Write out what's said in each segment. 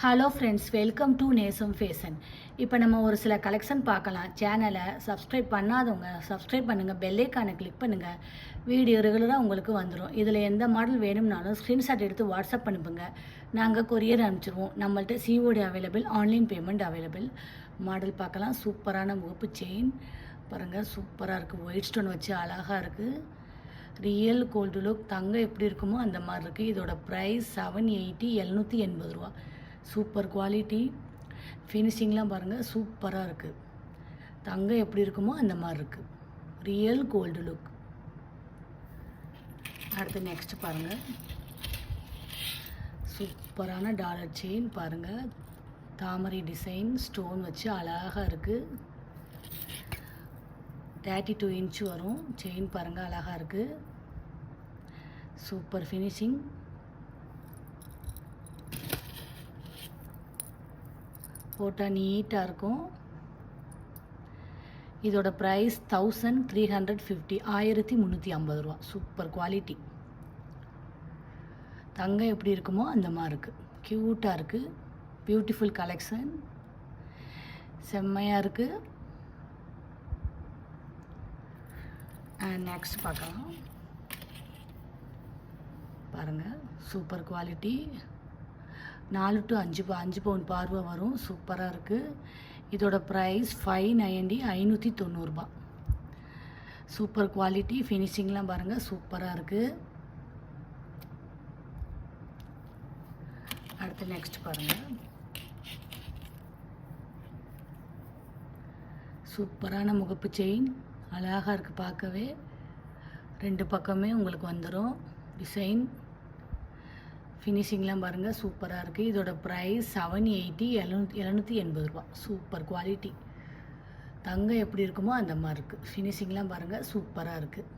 Hello friends, welcome to நேசம் fashion. இப்போ நம்ம ஒரு சில கலெக்ஷன் பார்க்கலாம். சேனலை சப்ஸ்கிரைப் பண்ணாதவங்க சப்ஸ்கிரைப் பண்ணுங்கள், பெல்லைக்கானை கிளிக் பண்ணுங்கள். வீடியோ ரெகுலராக உங்களுக்கு வந்துடும். இதில் எந்த மாடல் வேணும்னாலும் ஸ்க்ரீன்ஷாட் எடுத்து வாட்ஸ்அப் அனுப்புங்க, நாங்கள் கொரியர் அனுப்பிச்சிடுவோம். நம்மள்ட்ட COD available, online payment available. Model பார்க்கலாம். சூப்பரான முகப்பு செயின் பாருங்கள், சூப்பராக இருக்குது. ஒயிட் ஸ்டோன் வச்சு அழகாக இருக்குது. ரியல் கோல்டு லுக், தங்கம் எப்படி இருக்குமோ அந்த மாதிரி இருக்குது. இதோட ப்ரைஸ் 780, 780 ரூபா. சூப்பர் குவாலிட்டி, ஃபினிஷிங்லாம் பாருங்கள், சூப்பராக இருக்குது. தங்கம் எப்படி இருக்குமோ அந்த மாதிரி இருக்குது. Real gold look. அடுத்து நெக்ஸ்ட் பாருங்கள், சூப்பரான டாலர் செயின் பாருங்கள். தாமரை டிசைன் ஸ்டோன் வச்சு அழகாக இருக்குது. 32 இன்ச் வரும் செயின் பாருங்கள், அழகாக இருக்குது. Super finishing. போட்டால் நீட்டாக இருக்கும். இதோட ப்ரைஸ் 1350, 1350 ரூபா. Super quality. தங்கம் எப்படி இருக்குமோ அந்த மாதிரி இருக்குது. க்யூட்டாக இருக்குது. பியூட்டிஃபுல் கலெக்ஷன், செம்மையாக இருக்குது. நெக்ஸ்ட் பார்க்கலாம் பாருங்கள், சூப்பர் குவாலிட்டி. 4 to 5 பவுன் பார்வை வரும். சூப்பராக இருக்குது. இதோட ப்ரைஸ் 590, 590 ரூபா. Super quality. ஃபினிஷிங்லாம் பாருங்கள், சூப்பராக இருக்குது. அடுத்து நெக்ஸ்ட் பாருங்கள், சூப்பரான முகப்பு செயின் அழகாக இருக்குது பார்க்கவே. 2 பக்கமே உங்களுக்கு வந்துடும் டிசைன். ஃபினிஷிங்லாம் பாருங்கள், சூப்பராக இருக்குது. இதோட ப்ரைஸ் 780, 780 ரூபா. Super quality. தங்கம் எப்படி இருக்குமோ அந்த மாதிரி இருக்குது. ஃபினிஷிங்லாம் பாருங்கள், சூப்பராக இருக்குது.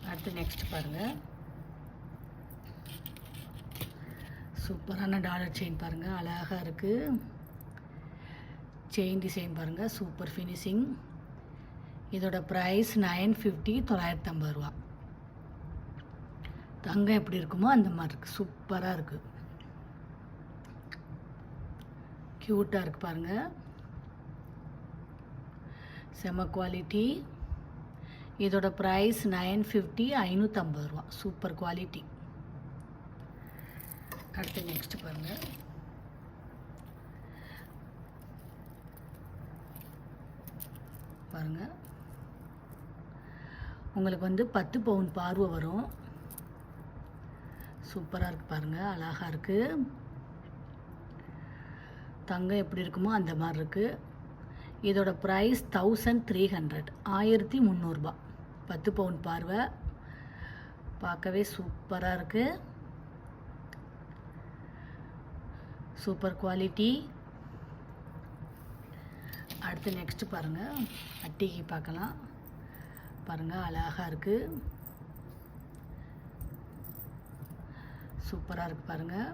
அடுத்து நெக்ஸ்ட் பாருங்கள், சூப்பரான டாலர் செயின் பாருங்கள், அழகாக இருக்குது. செயின் டிசைன் பாருங்கள், சூப்பர் ஃபினிஷிங். இதோட ப்ரைஸ் 950, 950 ரூபா. தங்கம் எப்படி இருக்குமோ அந்த மாதிரி இருக்குது. சூப்பராக இருக்குது. க்யூட்டாக இருக்குது பாருங்கள். செம குவாலிட்டி. இதோட ப்ரைஸ் 950, 550 ரூபா. Super quality. அடுத்து நெக்ஸ்ட் பாருங்கள், பாருங்கள் உங்களுக்கு வந்து 10 பவுன் பார்வை வரும். சூப்பராக இருக்குது பாருங்கள், அழகாக இருக்குது. தங்கம் எப்படி இருக்குமோ அந்த மாதிரி இருக்குது. இதோட ப்ரைஸ் 1300, 1300 ரூபா. 10 பவுன் பார்வை பார்க்கவே சூப்பராக இருக்குது. Super quality. அடுத்து நெக்ஸ்ட் பாருங்கள், அட்டிகை பார்க்கலாம். பாருங்கள், அழகாக இருக்குது. சூப்பராக இருக்குது பாருங்கள்.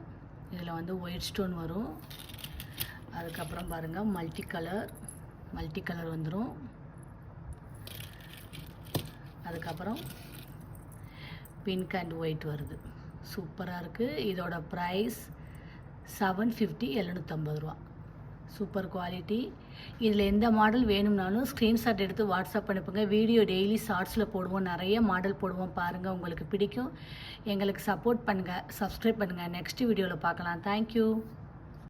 இதில் வந்து ஒயிட் ஸ்டோன் வரும். அதுக்கப்புறம் பாருங்கள், மல்டி கலர் வந்துடும். அதுக்கப்புறம் பிங்க் அண்ட் ஒயிட் வருது. சூப்பராக இருக்குது. இதோட ப்ரைஸ் 750, 750 ரூபா. Super quality. இதில் எந்த மாடல் வேணும்னாலும் ஸ்க்ரீன்ஷாட் எடுத்து வாட்ஸ்அப் அனுப்புங்க. வீடியோ டெய்லி ஷார்ட்ஸில் போடுவோம், நிறைய மாடல் போடுவோம். பாருங்கள், உங்களுக்கு பிடிக்கும். எங்களுக்கு சப்போர்ட் பண்ணுங்கள், சப்ஸ்கிரைப் பண்ணுங்கள். நெக்ஸ்ட் வீடியோவில் பார்க்கலாம். தேங்க்யூ.